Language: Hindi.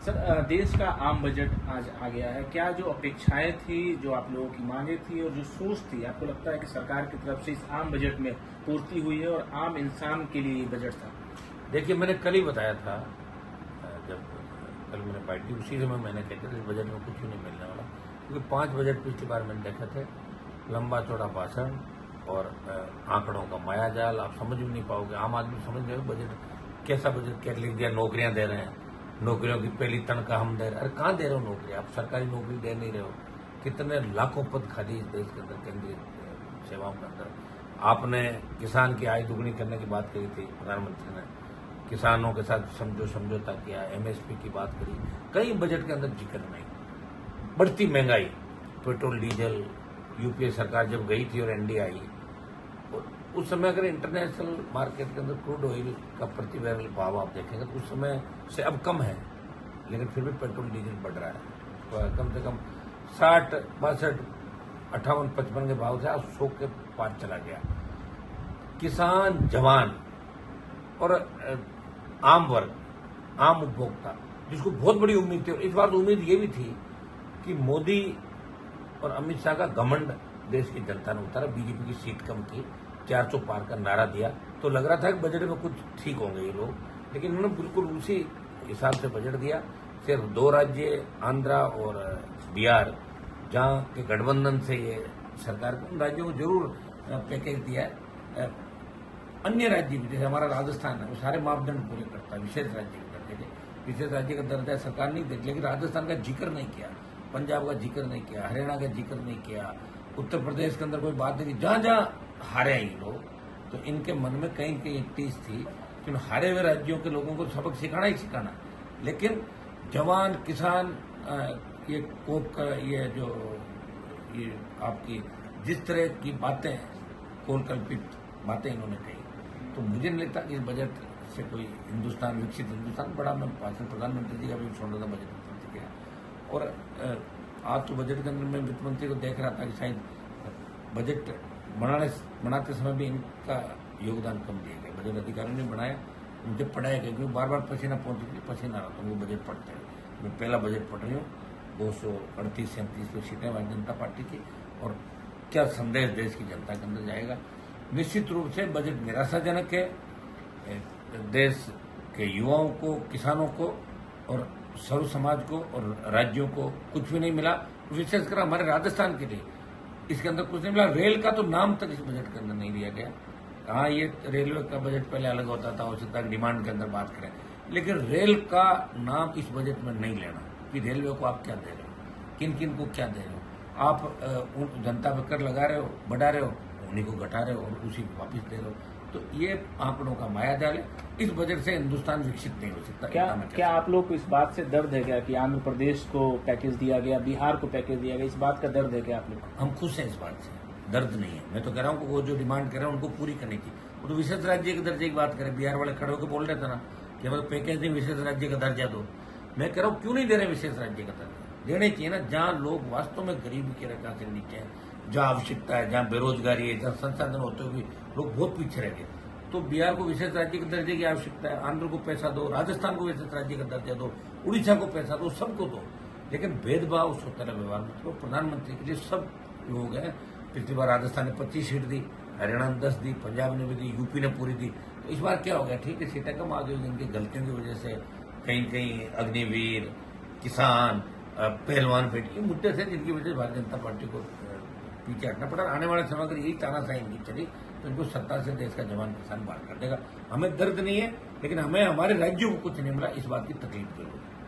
सर, देश का आम बजट आज आ गया है। क्या जो अपेक्षाएं थी, जो आप लोगों की मांगे थी और जो सोच थी, आपको लगता है कि सरकार की तरफ से इस आम बजट में पूर्ति हुई है और आम इंसान के लिए ये बजट था? देखिए, मैंने कल ही बताया था, जब कल मैंने पार्टी उसी समय मैंने कहते थे इस बजट में कुछ भी नहीं मिलने वाला, क्योंकि 5 बजट पिछली बार मैंने देखे थे। लंबा चौड़ा भाषण और आंकड़ों का मायाजाल, आप समझ भी नहीं पाओगे। आम आदमी समझ रहे हो बजट कैसा बजट, क्या लिख दिया, नौकरियां दे रहे हैं, नौकरियों की पहली तनख्वाह हम दे रहे हैं। अरे कहाँ दे रहे हो नौकरी? आप सरकारी नौकरी दे नहीं रहे हो। कितने लाखों पद खाली इस देश के अंदर, केंद्रीय सेवाओं के अंदर। आपने किसान की आय दुगनी करने की बात करी थी, प्रधानमंत्री ने किसानों के साथ समझौता किया, एमएसपी की बात करी, कई बजट के अंदर जिक्र नहीं। बढ़ती महंगाई, पेट्रोल डीजल, यूपीए सरकार जब गई थी और एनडीए आई, उस समय अगर इंटरनेशनल मार्केट के अंदर क्रूड ऑयल का प्रति बैरल भाव आप देखेंगे तो उस समय से अब कम है, लेकिन फिर भी पेट्रोल डीजल बढ़ रहा है। तो कम से कम 60, 62, 58, 55 के भाव से आज 100 के पार चला गया। किसान, जवान और आम वर्ग, आम उपभोक्ता, जिसको बहुत बड़ी उम्मीद थी, और इस बार उम्मीद ये भी थी कि मोदी और अमित शाह का घमंड देश की जनता ने उतारा। बीजेपी की सीट कम थी, 400 पार का नारा दिया, तो लग रहा था कि बजट में कुछ ठीक होंगे ये लोग, लेकिन उन्होंने बिल्कुल उसी हिसाब से बजट दिया। सिर्फ 2 राज्य, आंध्रा और बिहार, जहां के गठबंधन से ये सरकार को, उन राज्यों को जरूर पैकेज दिया है। अन्य राज्य भी, जैसे हमारा राजस्थान है, वो सारे मापदंड पूरे करता है, विशेष राज्य के दर्जे के। विशेष राज्य का दर्जा सरकार नहीं देती, लेकिन राजस्थान का जिक्र नहीं किया, पंजाब का जिक्र नहीं किया, हरियाणा का जिक्र नहीं किया, उत्तर प्रदेश के अंदर कोई बात नहीं की। जहां जहां हारे हैं ये लोग, तो इनके मन में कहीं कहीं टीस थी कि हारे हुए राज्यों के लोगों को सबक सिखाना ही सिखाना। लेकिन जवान, किसान, ये कोप का ये आपकी जिस तरह की बातें, कोलकल्पित बातें इन्होंने कही, तो मुझे नहीं लगता कि इस बजट से कोई हिंदुस्तान, विकसित हिंदुस्तान बड़ा। मैं भाषण प्रधानमंत्री जी का भी सुन रहा था बजट में किया, और आज तो बजट के अंदर मैं वित्त मंत्री को देख रहा था कि शायद बजट बनाते समय भी इनका योगदान कम दिया गया। बजट अधिकारियों ने बनाया, मुझे पढ़ाया गया, क्योंकि बार बार पसीना पसीना आ रहा था, वो बजट पढ़ते हैं। मैं पहला बजट पढ़ रही हूँ, 238-37 सीटें भारतीय जनता पार्टी की, और क्या संदेश देश की जनता के अंदर जाएगा। निश्चित रूप से बजट निराशाजनक है। देश के युवाओं को, किसानों को और सर्व समाज को और राज्यों को कुछ भी नहीं मिला। विशेषकर हमारे राजस्थान के लिए इसके अंदर कुछ नहीं मिला। रेल का तो नाम तक इस बजट के अंदर नहीं दिया गया। हाँ, ये रेलवे का बजट पहले अलग होता था, आवश्यकता की डिमांड के अंदर बात करें, लेकिन रेल का नाम इस बजट में नहीं लेना कि रेलवे को आप क्या दे रहे हो, किन किन को क्या दे रहे हो। आप उन जनता पर कर लगा रहे हो, बढ़ा रहे हो, उन्हीं को घटा रहे हो और उसी को वापिस दे रहे हो। तो ये आंकड़ों का मायाजाल है। इस बजट से हिंदुस्तान विकसित नहीं हो सकता। क्या आप लोग को इस बात से दर्द है क्या कि आंध्र प्रदेश को पैकेज दिया गया, बिहार को पैकेज दिया गया? इस बात का दर्द है क्या आप लोग? हम खुश हैं, इस बात से दर्द नहीं है। मैं तो कह रहा हूँ कि वो जो डिमांड कर रहे हैं उनको पूरी करनी थी। वो तो विशेष राज्य के दर्जे की बात करें, बिहार वाले खड़े होकर बोल रहे थे ना कि हमें पैकेज नहीं, विशेष राज्य का दर्जा दो। मैं कह रहा हूँ क्यों नहीं दे रहे विशेष राज्य का दर्जा? देने चाहिए ना, जहाँ लोग वास्तव में गरीबी की रेखा से नीचे हैं, जहाँ आवश्यकता है, जहाँ बेरोजगारी है, जहाँ संसाधन होते हुए लोग बहुत पीछे रह गए। तो बिहार को विशेष राज्य के दर्जे की आवश्यकता है, आंध्र को पैसा दो, राजस्थान को विशेष राज्य का दर्जा दो, उड़ीसा को पैसा दो, सबको दो। लेकिन भेदभाव उस तरह व्यवहार मत करो। प्रधानमंत्री के लिए सब लोग हैं। पिछली बार राजस्थान ने 25 सीट दी, हरियाणा ने 10 दी, पंजाब ने भी दी, यूपी ने पूरी दी। तो इस बार क्या हो गया? ठीक है, सीटें कम आ गई, जिनकी गलतियों की वजह से कहीं कहीं अग्निवीर, किसान, पहलवान पेट, ये मुद्दे थे जिनकी वजह से भारतीय जनता पार्टी को पीछे हटना पड़ा। आने वाले समय अगर यही तानाशाही इनकी चली तो इनको सत्ता से देश का जवान किसान बाहर कर देगा। हमें दर्द नहीं है, लेकिन हमें हमारे राज्यों को कुछ नहीं मिला, इस बात की तकलीफ जरूर है।